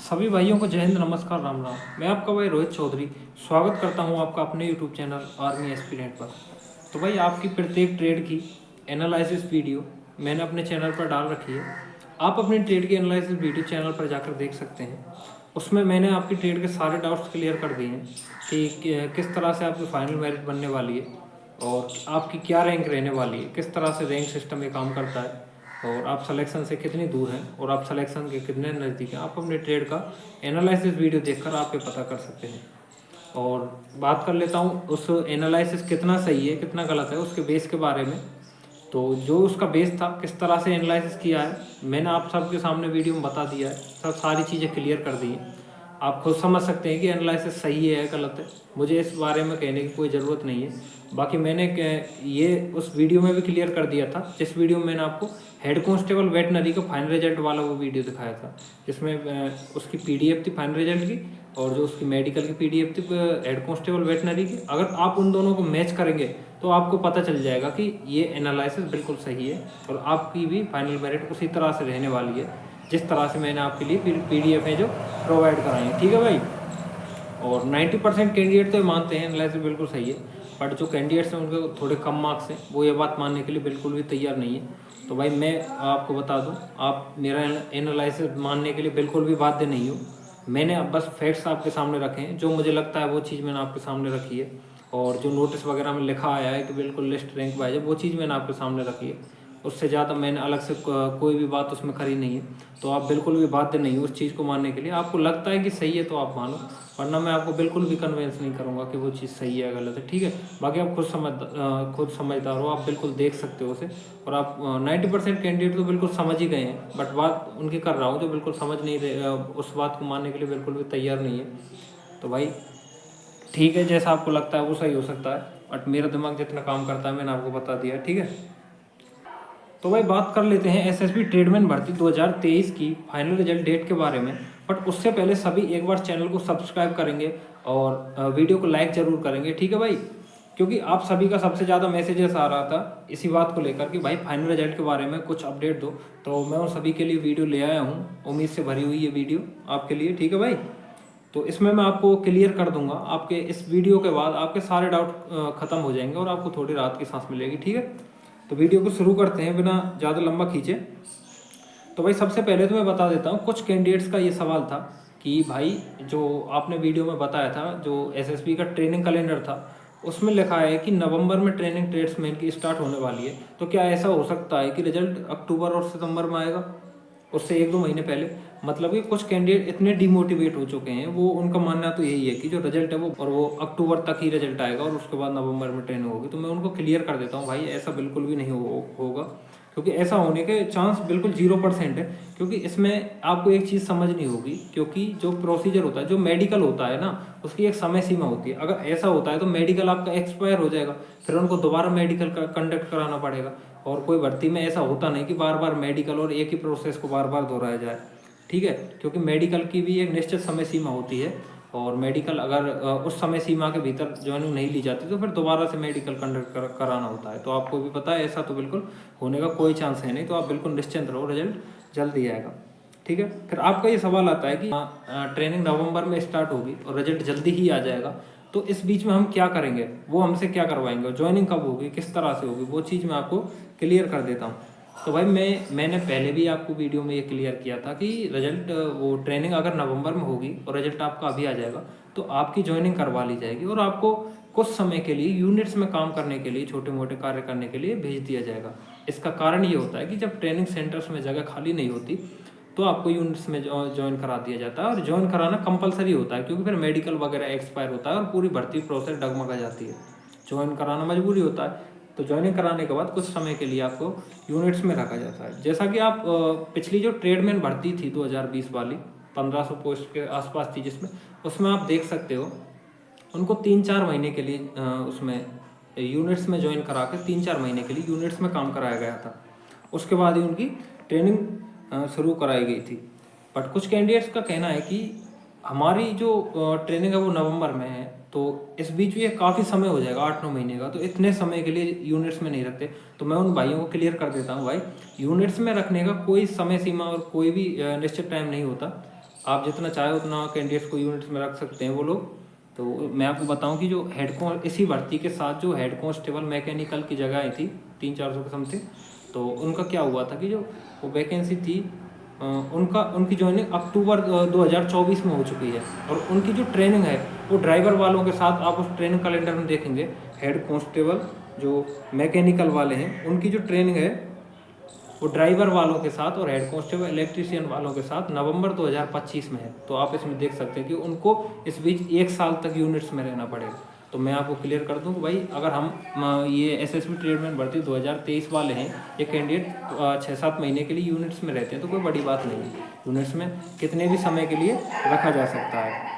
सभी भाइयों को जय हिंद, नमस्कार, राम राम। मैं आपका भाई रोहित चौधरी स्वागत करता हूं आपका अपने यूट्यूब चैनल आर्मी एस्पिरेंट पर। तो भाई आपकी प्रत्येक ट्रेड की एनालिसिस वीडियो मैंने अपने चैनल पर डाल रखी है। आप अपनी ट्रेड की एनालिसिस वीडियो चैनल पर जाकर देख सकते हैं। उसमें मैंने आपकी ट्रेड के सारे डाउट्स क्लियर कर दिए हैं कि किस तरह से आपकी फाइनल मेरिट बनने वाली है और आपकी क्या रैंक रहने वाली है, किस तरह से रैंक सिस्टम ये काम करता है और आप सिलेक्शन से कितनी दूर हैं और आप सिलेक्शन के कितने नज़दीक हैं। आप अपने ट्रेड का एनालिसिस वीडियो देखकर आप ये पता कर सकते हैं। और बात कर लेता हूँ उस एनालिसिस कितना सही है कितना गलत है उसके बेस के बारे में। तो जो उसका बेस था, किस तरह से एनालिसिस किया है, मैंने आप सबके सामने वीडियो में बता दिया है। सब सारी चीज़ें क्लियर कर दी हैं। आप खुद समझ सकते हैं कि एनालिसिस सही है गलत है। मुझे इस बारे में कहने की कोई ज़रूरत नहीं है। बाकी मैंने ये उस वीडियो में भी क्लियर कर दिया था जिस वीडियो में मैंने आपको हेड कांस्टेबल वेटनरी का फाइनल रिजल्ट वाला वो वीडियो दिखाया था, जिसमें उसकी पीडीएफ थी फाइनल रिजल्ट की और जो उसकी मेडिकल की पीडीएफ थी हेड कांस्टेबल वेटनरी की। अगर आप उन दोनों को मैच करेंगे तो आपको पता चल जाएगा कि ये एनालिसिस बिल्कुल सही है और आपकी भी फाइनल मेरिट उसी तरह से रहने वाली है जिस तरह से मैंने आपके लिए पीडीएफ है जो प्रोवाइड कराई है। ठीक है भाई। और 90% कैंडिडेट तो ये मानते हैं एनालिसिस बिल्कुल सही है, बट जो कैंडिडेट्स हैं उनके थोड़े कम मार्क्स हैं, वो ये बात मानने के लिए बिल्कुल भी तैयार नहीं है। तो भाई मैं आपको बता दूं, आप मेरा एनालिसिस मानने के लिए बिल्कुल भी बाध्य नहीं हो। मैंने अब बस फैक्ट्स आपके सामने रखे हैं, जो मुझे लगता है वो चीज़ मैंने आपके सामने रखी है। और जो नोटिस वगैरह में लिखा आया है कि बिल्कुल लिस्ट रैंक वाइज है, वो चीज़ मैंने आपके सामने रखी है। उससे ज़्यादा मैंने अलग से कोई भी बात उसमें करी नहीं है। तो आप बिल्कुल भी बाध्य नहीं हो उस चीज़ को मानने के लिए। आपको लगता है कि सही है तो आप मानो, वरना मैं आपको बिल्कुल भी कन्वेंस नहीं करूँगा कि वो चीज़ सही है गलत है। ठीक है। बाकी आप खुद समझदार हो, आप बिल्कुल देख सकते हो उसे। और आप 90% कैंडिडेट तो बिल्कुल समझ ही गए हैं, बट बात उनकी कर रहा हूँ जो बिल्कुल समझ नहीं रहे, उस बात को मानने के लिए बिल्कुल भी तैयार नहीं है। तो भाई ठीक है, जैसा आपको लगता है वो सही हो सकता है, बट मेरा दिमाग जितना काम करता है मैंने आपको बता दिया। ठीक है। तो भाई बात कर लेते हैं एसएसबी ट्रेडमैन भर्ती 2023 की फाइनल रिजल्ट डेट के बारे में। बट उससे पहले सभी एक बार चैनल को सब्सक्राइब करेंगे और वीडियो को लाइक जरूर करेंगे। ठीक है भाई। क्योंकि आप सभी का सबसे ज़्यादा मैसेजेस आ रहा था इसी बात को लेकर कि भाई फाइनल रिजल्ट के बारे में कुछ अपडेट दो, तो मैं उन सभी के लिए वीडियो ले आया हूँ। उम्मीद से भरी हुई ये वीडियो आपके लिए। ठीक है भाई। तो इसमें मैं आपको क्लियर कर दूंगा। आपके इस वीडियो के बाद आपके सारे डाउट खत्म हो जाएंगे और आपको थोड़ी राहत की सांस मिलेगी। ठीक है। तो वीडियो को शुरू करते हैं बिना ज़्यादा लंबा खींचे। तो भाई सबसे पहले तो मैं बता देता हूँ, कुछ कैंडिडेट्स का ये सवाल था कि भाई जो आपने वीडियो में बताया था जो एसएसबी का ट्रेनिंग कैलेंडर था, उसमें लिखा है कि नवंबर में ट्रेनिंग ट्रेड्समैन की स्टार्ट होने वाली है। तो क्या ऐसा हो सकता है कि रिजल्ट अक्टूबर और सितंबर में आएगा, उससे 1-2 महीने पहले? मतलब कि कुछ कैंडिडेट इतने डिमोटिवेट हो चुके हैं, वो उनका मानना तो यही है कि जो रिजल्ट है वो अक्टूबर तक ही रिजल्ट आएगा और उसके बाद नवंबर में ट्रेनिंग होगी। तो मैं उनको क्लियर कर देता हूँ भाई ऐसा बिल्कुल भी नहीं होगा, क्योंकि ऐसा होने के चांस बिल्कुल 0% है। क्योंकि इसमें आपको एक चीज़ समझनी होगी, क्योंकि जो प्रोसीजर होता है, जो मेडिकल होता है ना, उसकी एक समय सीमा होती है। अगर ऐसा होता है तो मेडिकल आपका एक्सपायर हो जाएगा, फिर उनको दोबारा मेडिकल कंडक्ट कराना पड़ेगा। और कोई भर्ती में ऐसा होता नहीं कि बार बार मेडिकल और एक ही प्रोसेस को बार बार दोहराया जाए। ठीक है। क्योंकि मेडिकल की भी एक निश्चित समय सीमा होती है और मेडिकल अगर उस समय सीमा के भीतर ज्वाइनिंग नहीं ली जाती तो फिर दोबारा से मेडिकल कंडक्ट कराना होता है। तो आपको भी पता है ऐसा तो बिल्कुल होने का कोई चांस है नहीं। तो आप बिल्कुल निश्चिंत रहो, रिजल्ट जल्दी आएगा। ठीक है। फिर आपका ये सवाल आता है कि ट्रेनिंग नवंबर में स्टार्ट होगी और रिजल्ट जल्दी ही आ जाएगा, तो इस बीच में हम क्या करेंगे, वो हमसे क्या करवाएंगे, ज्वाइनिंग कब होगी, किस तरह से होगी, वो चीज़ मैं आपको क्लियर कर देता हूँ। तो भाई मैंने पहले भी आपको वीडियो में ये क्लियर किया था कि रिजल्ट वो ट्रेनिंग अगर नवंबर में होगी और रिजल्ट आपका अभी आ जाएगा तो आपकी ज्वाइनिंग करवा ली जाएगी और आपको कुछ समय के लिए यूनिट्स में काम करने के लिए, छोटे मोटे कार्य करने के लिए भेज दिया जाएगा। इसका कारण ये होता है कि जब ट्रेनिंग सेंटर्स में जगह खाली नहीं होती तो आपको यूनिट्स में ज्वाइन करा दिया जाता है। और ज्वाइन कराना कंपलसरी होता है, क्योंकि फिर मेडिकल वगैरह एक्सपायर होता है और पूरी भर्ती प्रोसेस डगमगा जाती है। ज्वाइन कराना मजबूरी होता है। तो ज्वाइनिंग कराने के बाद कुछ समय के लिए आपको यूनिट्स में रखा जाता है। जैसा कि आप पिछली जो ट्रेडमैन भर्ती थी 2020 वाली 1500 पोस्ट के आसपास थी, जिसमें उसमें आप देख सकते हो उनको 3-4 महीने के लिए उसमें यूनिट्स में ज्वाइन करा के 3-4 महीने के लिए यूनिट्स में काम कराया गया था। उसके बाद ही उनकी ट्रेनिंग शुरू कराई गई थी। बट कुछ कैंडिडेट्स का कहना है कि हमारी जो ट्रेनिंग है वो नवंबर में है, तो इस बीच ये काफ़ी समय हो जाएगा 8-9 महीने का, तो इतने समय के लिए यूनिट्स में नहीं रखते। तो मैं उन भाइयों को क्लियर कर देता हूँ, भाई यूनिट्स में रखने का कोई समय सीमा और कोई भी निश्चित टाइम नहीं होता। आप जितना चाहे उतना कैंडिडेट्स को यूनिट्स में रख सकते हैं वो लोग। तो मैं आपको बताऊं कि जो इसी भर्ती के साथ जो हेड कांस्टेबल मैकेनिकल की जगह आई थी 300-400 के समथिंग, तो उनका क्या हुआ था कि जो वो वैकेंसी थी उनकी ज्वाइनिंग अक्टूबर 2024 में हो चुकी है। और उनकी जो ट्रेनिंग है वो ड्राइवर वालों के साथ, आप उस ट्रेनिंग कैलेंडर में देखेंगे हेड कांस्टेबल जो मैकेनिकल वाले हैं उनकी जो ट्रेनिंग है वो ड्राइवर वालों के साथ और हेड कांस्टेबल इलेक्ट्रीशियन वालों के साथ नवंबर 2025 में है। तो आप इसमें देख सकते हैं कि उनको इस बीच 1 साल तक यूनिट्स में रहना पड़ेगा। तो मैं आपको क्लियर कर दूं कि भाई अगर हम ये एसएसबी ट्रेडमैन भर्ती 2023 वाले हैं, ये कैंडिडेट 6-7 महीने के लिए यूनिट्स में रहते हैं तो कोई बड़ी बात नहीं है। यूनिट्स में कितने भी समय के लिए रखा जा सकता है।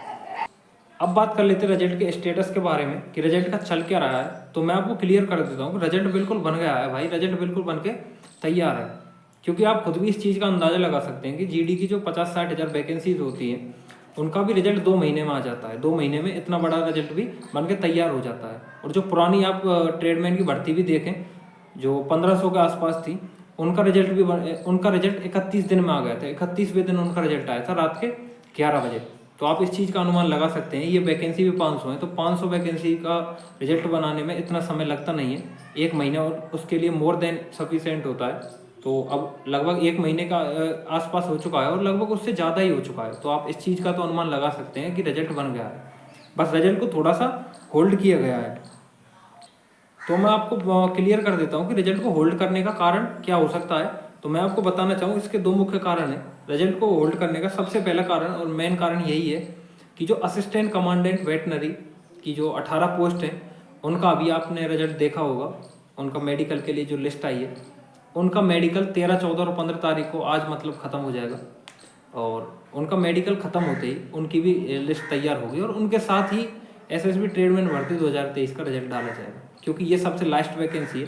अब बात कर लेते हैं रिजल्ट के स्टेटस के बारे में कि रिजल्ट का चल क्या रहा है। तो मैं आपको क्लियर कर देता हूँ कि रिजल्ट बिल्कुल बन गया है भाई, रिजल्ट बिल्कुल बन के तैयार है। क्योंकि आप खुद भी इस चीज़ का अंदाजा लगा सकते हैं कि जीडी की जो 50-60 हज़ार वैकेंसीज होती हैं उनका भी रिजल्ट 2 महीने में आ जाता है। 2 महीने में इतना बड़ा रिजल्ट भी बन के तैयार हो जाता है। और जो पुरानी आप ट्रेडमैन की भर्ती भी देखें जो 1500 के आसपास थी, उनका रिजल्ट 31 दिन में आ गया था। 31वें दिन उनका रिजल्ट आया था रात के 11 बजे। तो आप इस चीज़ का अनुमान लगा सकते हैं। ये वैकेंसी भी 500 है, तो 500 वैकेंसी का रिजल्ट बनाने में इतना समय लगता नहीं है, 1 महीना और उसके लिए मोर देन सफिशिएंट होता है। तो अब लगभग 1 महीने का आसपास हो चुका है और लगभग उससे ज़्यादा ही हो चुका है। तो आप इस चीज़ का तो अनुमान लगा सकते हैं कि रिजल्ट बन गया है, बस रिजल्ट को थोड़ा सा होल्ड किया गया है। तो मैं आपको क्लियर कर देता हूँ कि रिजल्ट को होल्ड करने का कारण क्या हो सकता है। तो मैं आपको बताना चाहूँ इसके 2 मुख्य कारण हैं रिजल्ट को होल्ड करने का। सबसे पहला कारण और मेन कारण यही है कि जो असिस्टेंट कमांडेंट वेटनरी की जो 18 पोस्ट हैं उनका अभी आपने रिजल्ट देखा होगा। उनका मेडिकल के लिए जो लिस्ट आई है, उनका मेडिकल 13, 14 और 15 तारीख को आज मतलब ख़त्म हो जाएगा। और उनका मेडिकल ख़त्म होते ही उनकी भी लिस्ट तैयार होगी और उनके साथ ही एसएसबी ट्रेडमैन भर्ती 2023 का रिजल्ट डाला जाएगा। क्योंकि ये सबसे लास्ट वैकेंसी है,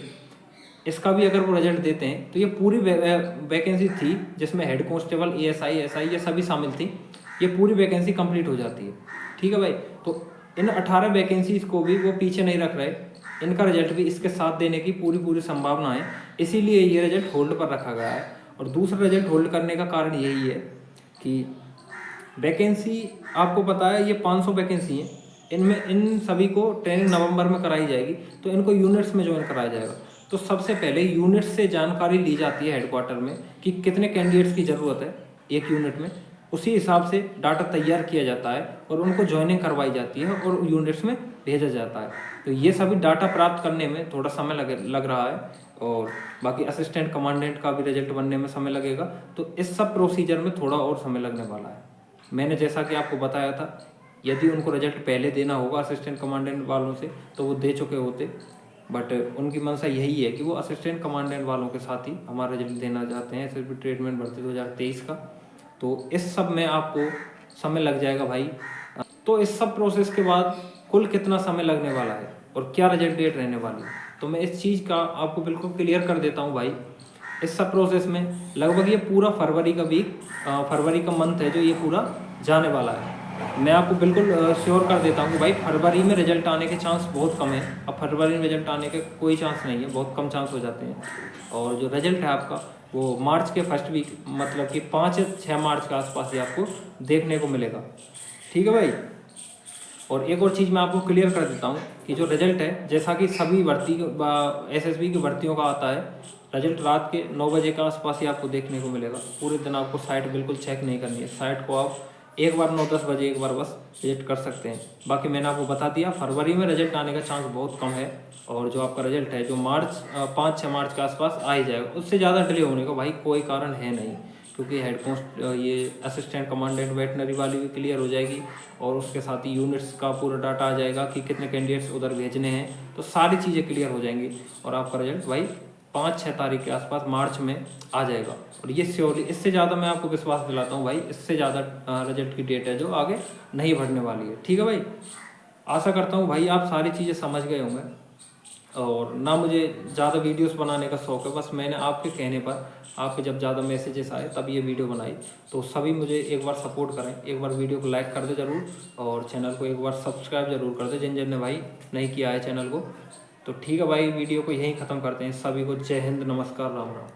इसका भी अगर वो रिजल्ट देते हैं तो ये पूरी वैकेंसी थी जिसमें हेड कांस्टेबल, एएसआई, एसआई ये सभी शामिल थी, ये पूरी वैकेंसी कंप्लीट हो जाती है। ठीक है भाई, तो इन 18 वैकेंसीज को भी वो पीछे नहीं रख रहे, इनका रिजल्ट भी इसके साथ देने की पूरी संभावना है। इसीलिए ये रिजल्ट होल्ड पर रखा गया है। और दूसरा रिजल्ट होल्ड करने का कारण यही है कि वैकेंसी आपको पता है ये 500 वैकेंसी है, इनमें इन सभी को ट्रेनिंग नवंबर में कराई जाएगी, तो इनको यूनिट्स में ज्वाइन कराया जाएगा। तो सबसे पहले यूनिट्स से जानकारी ली जाती है हेडक्वार्टर में कि कितने कैंडिडेट्स की ज़रूरत है एक यूनिट में, उसी हिसाब से डाटा तैयार किया जाता है और उनको ज्वाइनिंग करवाई जाती है और यूनिट्स में भेजा जाता है। तो ये सभी डाटा प्राप्त करने में थोड़ा समय लग रहा है और बाकी असिस्टेंट कमांडेंट का भी रिजल्ट बनने में समय लगेगा। तो इस सब प्रोसीजर में थोड़ा और समय लगने वाला है। मैंने जैसा कि आपको बताया था, यदि उनको रिजल्ट पहले देना होगा असिस्टेंट कमांडेंट वालों से तो वो दे चुके होते, बट उनकी मंशा यही है कि वो असिस्टेंट कमांडेंट वालों के साथ ही हमारा रिजल्ट देना चाहते हैं एसएसबी ट्रेडमैन भर्ती 2023 का। तो इस सब में आपको समय लग जाएगा भाई। तो इस सब प्रोसेस के बाद कुल कितना समय लगने वाला है और क्या रिजल्ट डेट रहने वाली है, तो मैं इस चीज़ का आपको बिल्कुल क्लियर कर देता हूँ भाई। इस सब प्रोसेस में लगभग ये पूरा फरवरी का मंथ है जो ये पूरा जाने वाला है। मैं आपको बिल्कुल श्योर कर देता हूँ कि भाई फरवरी में रिजल्ट आने के चांस बहुत कम है। अब फरवरी में रिजल्ट आने के कोई चांस नहीं है, बहुत कम चांस हो जाते हैं। और जो रिजल्ट है आपका वो मार्च के फर्स्ट वीक मतलब कि 5 या 6 मार्च के आसपास ही आपको देखने को मिलेगा। ठीक है भाई। और एक और चीज़ मैं आपको क्लियर कर देता हूँ कि जो रिजल्ट है जैसा कि सभी भर्ती एसएसबी की भर्तियों का आता है, रिजल्ट रात के 9 बजे के आसपास ही आपको देखने को मिलेगा। पूरे दिन आपको साइट बिल्कुल चेक नहीं करनी है। साइट को आप एक बार 9-10 बजे एक बार बस विजिट कर सकते हैं। बाकी मैंने आपको बता दिया फरवरी में रिजल्ट आने का चांस बहुत कम है। और जो आपका रिजल्ट है जो 5-6 मार्च के आसपास आ ही जाएगा। उससे ज़्यादा डिले होने का भाई कोई कारण है नहीं, क्योंकि हेड कांस्ट ये असिस्टेंट कमांडेंट वेटनरी वाली भी क्लियर हो जाएगी और उसके साथ ही यूनिट्स का पूरा डाटा आ जाएगा कि कितने कैंडिडेट्स उधर भेजने हैं। तो सारी चीज़ें क्लियर हो जाएंगी और आपका रिजल्ट भाई 5-6 तारीख के आसपास मार्च में आ जाएगा। और ये श्योरली, इससे ज़्यादा मैं आपको विश्वास दिलाता हूँ भाई, इससे ज़्यादा रिजल्ट की डेट है जो आगे नहीं बढ़ने वाली है। ठीक है भाई। आशा करता हूँ भाई आप सारी चीज़ें समझ गए होंगे। और ना मुझे ज़्यादा वीडियोस बनाने का शौक़ है, बस मैंने आपके कहने पर, आपके जब ज़्यादा मैसेजेस आए तब ये वीडियो बनाई। तो सभी मुझे एक बार सपोर्ट करें, एक बार वीडियो को लाइक कर दे ज़रूर और चैनल को एक बार सब्सक्राइब ज़रूर कर दे जिन ने भाई नहीं किया है चैनल को। तो ठीक है भाई, वीडियो को यहीं ख़त्म करते हैं। सभी को जय हिंद, नमस्कार, राम राम।